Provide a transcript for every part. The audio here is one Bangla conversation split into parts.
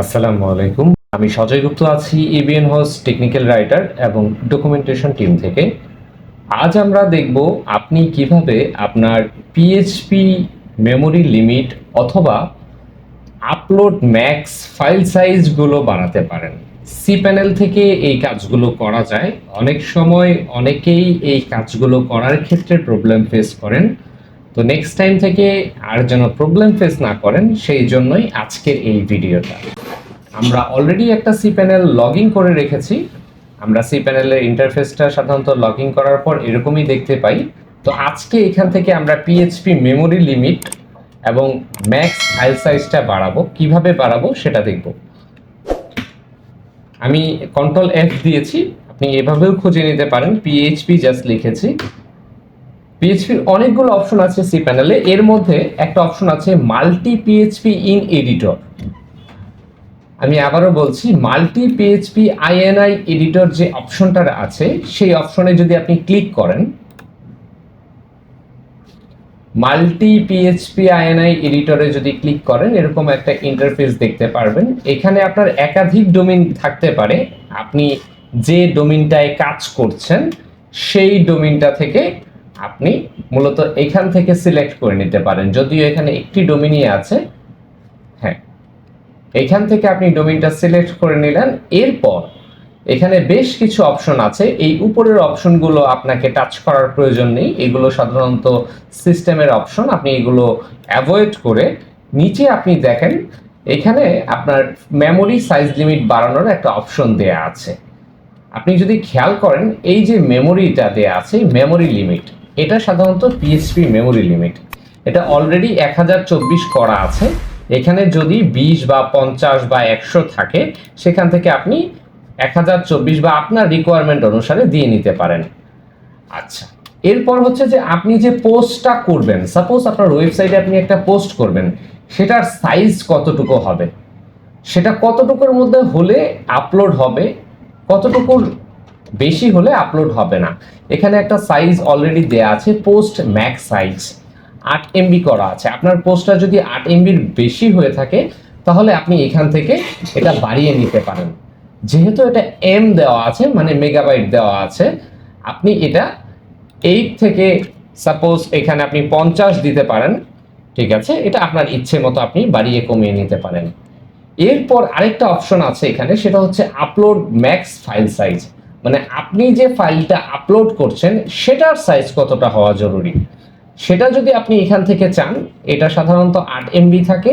আসসালামু আলাইকুম। আমি সজয় গুপ্ত আছি এবিএন হোস্ট টেকনিক্যাল রাইটার এবং ডকুমেন্টেশন টিম থেকে। আজ আমরা দেখব আপনি কিভাবে আপনার পিএইচপি মেমোরি লিমিট অথবা আপলোড ম্যাক্স ফাইল সাইজগুলো বাড়াতে পারেন। cPanel থেকে এই কাজগুলো করা যায়। অনেক সময় অনেকেই এই কাজগুলো করার ক্ষেত্রে প্রবলেম ফেস করেন। তো নেক্সট টাইম থেকে আর যেন প্রবলেম ফেস না করেন সেই জন্যই আজকের এই ভিডিওটা। আমরা অলরেডি একটা cPanel লগ ইন করে রেখেছি। আমরা cPanel এর ইন্টারফেসটা সাধারণত লগ ইন করার পর এরকমই দেখতে পাই। তো আজকে এখান থেকে আমরা পিএইচপি মেমোরি লিমিট এবং ম্যাক্স ফাইল সাইজটা বাড়াবো। কিভাবে বাড়াবো সেটা দেখব। আমি কন্ট্রোল এফ দিয়েছি, আপনি এভাবেও খুঁজে নিতে পারেন। পিএইচপি জাস্ট লিখেছি। পিএইচপির অনেকগুলো অপশন আছে cPanel এ। এর মধ্যে একটা অপশন আছে মাল্টি পিএইচপি ইন এডিটর। আমি আবারও বলছি, মাল্টি পিএইচপি আইএনআই এডিটর যে অপশনটা আছে সেই অপশনে যদি আপনি ক্লিক করেন, মাল্টি পিএইচপি আইএনআই এডিটরে যদি ক্লিক করেন এরকম একটা ইন্টারফেস দেখতে পারবেন। এখানে আপনার একাধিক ডোমেইন থাকতে পারে। আপনি যে ডোমেইনটায় কাজ করছেন সেই ডোমেইনটা থেকে আপনি মূলত এখান থেকে সিলেক্ট করে নিতে পারেন। যদিও এখানে একটি ডোমেইনই আছে, হ্যাঁ, এখান থেকে আপনি ডোমেইনটা সিলেক্ট করে নিলেন। এরপর এখানে বেশ কিছু অপশন আছে। এই উপরের অপশনগুলো আপনাকে টাচ করার প্রয়োজন নেই, এগুলো সাধারণত সিস্টেমের অপশন। আপনি এগুলো অ্যাভয়েড করে নিচে আপনি দেখেন এখানে আপনার মেমোরি সাইজ লিমিট বাড়ানোর একটা অপশন দেয়া আছে। আপনি যদি খেয়াল করেন এই যে মেমোরিটা দেয়া আছে, মেমোরি লিমিট, এটা সাধারণত পিএইচপি মেমোরি লিমিট। এটা অলরেডি 1024 করা আছে। এখানে যদি 20 বা 50 বা 100 থাকে সেখান থেকে আপনি 1024 বা আপনার রিকোয়ারমেন্ট অনুসারে দিয়ে নিতে পারেন। আচ্ছা, এরপর হচ্ছে যে আপনি যে পোস্টটা করবেন, সাপোজ আপনার ওয়েবসাইটে আপনি একটা পোস্ট করবেন, সেটার সাইজ কতটুকু হবে, সেটা কতটুকুর মধ্যে হলে আপলোড হবে, কতটুকুর বেশি হলে আপলোড হবে না। এখানে একটা সাইজ অলরেডি দেয়া আছে, পোস্ট ম্যাক্স সাইজ 8 MB করা আছে। আপনার পোস্টটা যদি 8 MBর বেশি হয়ে থাকে তাহলে আপনি এখান থেকে এটা বাড়িয়ে নিতে পারেন। যেহেতু এটা এম দেওয়া আছে মানে মেগাবাইট দেওয়া আছে, আপনি এটা 8 থেকে সাপোজ এখানে আপনি 50 দিতে পারেন। ঠিক আছে, এটা আপনার ইচ্ছে মতো আপনি বাড়িয়ে কমিয়ে নিতে পারেন। এরপর আরেকটা অপশন আছে এখানে, সেটা হচ্ছে আপলোড ম্যাক্স ফাইল সাইজ, মানে আপনি যে ফাইলটা আপলোড করছেন সেটার সাইজ কতটা হওয়া জরুরি। সেটা যদি আপনি এখান থেকে চান, এটা সাধারণত 8 MB থাকে,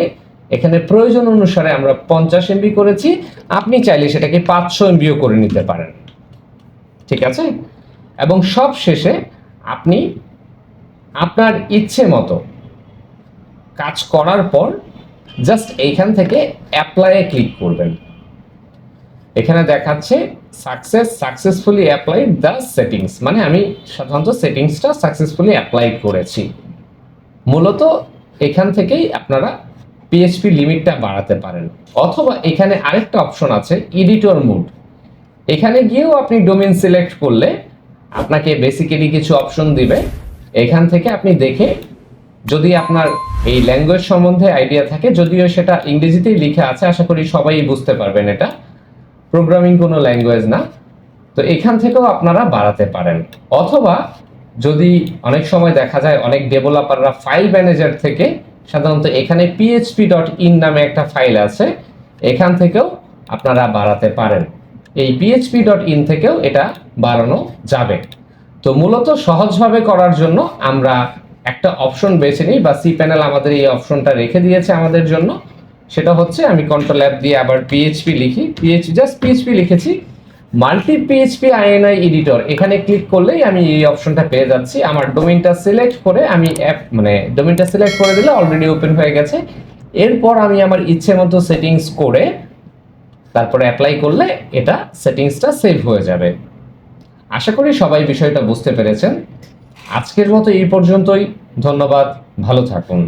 এখানে প্রয়োজন অনুসারে আমরা 50 MB করেছি। আপনি চাইলে সেটাকে 500 MBও করে নিতে পারেন। ঠিক আছে, এবং সব শেষে আপনি আপনার ইচ্ছে মতো কাজ করার পর জাস্ট এইখান থেকে অ্যাপ্লাইয়ে ক্লিক করবেন। এখানে দেখাচ্ছে সাকসেসফুলি অ্যাপ্লাইড দ্য সেটিংস, মানে আমি সাধারণত সেটিংসটা সাকসেসফুলি অ্যাপ্লাই করেছি। মূলত এখান থেকেই আপনারা পিএইচপি লিমিটটা বাড়াতে পারেন। অথবা এখানে আরেকটা অপশন আছে এডিটর মোড। এখানে গিয়েও আপনি ডোমেইন সিলেক্ট করলে আপনাকে বেসিক্যালি কিছু অপশন দিবে। এখান থেকে আপনি দেখে, যদি আপনার এই ল্যাঙ্গুয়েজ সম্বন্ধে আইডিয়া থাকে, যদিও সেটা ইংরেজিতেই লেখা আছে, আশা করি সবাই বুঝতে পারবেন, এটা প্রোগ্রামিং কোনো ল্যাঙ্গুয়েজ না, তো এখান থেকেও আপনারা বাড়াতে পারেন। অথবা যদি অনেক সময় দেখা যায় অনেক ডেভেলপাররা ফাইল ম্যানেজার থেকে সাধারণত এখানে php.in নামে একটা ফাইল আছে, এখান থেকেও আপনারা বাড়াতে পারেন। এই php.in থেকেও এটা বাড়ানো যাবে। তো মূলত সহজভাবে করার জন্য আমরা একটা অপশন বেছে নিই, বা cPanel আমাদের এই অপশনটা রেখে দিয়েছে আমাদের জন্য। সেটা হচ্ছে, আমি কন্ট্রোল অ্যাপ দিয়ে আবার পিএইচপি লিখি, জাস্ট পিএইচপি লিখেছি, মাল্টি পিএইচপি আইএনআই এডিটর, এখানে ক্লিক করলেই আমি এই অপশনটা পেয়ে যাচ্ছি। আমার ডোমেইনটা সিলেক্ট করে আমি ডোমেইনটা সিলেক্ট করে দিলে অলরেডি ওপেন হয়ে গেছে। এরপর আমি আমার ইচ্ছে মতো সেটিংস করে তারপরে অ্যাপ্লাই করলে এটা সেটিংসটা সেভ হয়ে যাবে। আশা করি সবাই বিষয়টা বুঝতে পেরেছেন। আজকের মতো এই পর্যন্তই। ধন্যবাদ, ভালো থাকুন।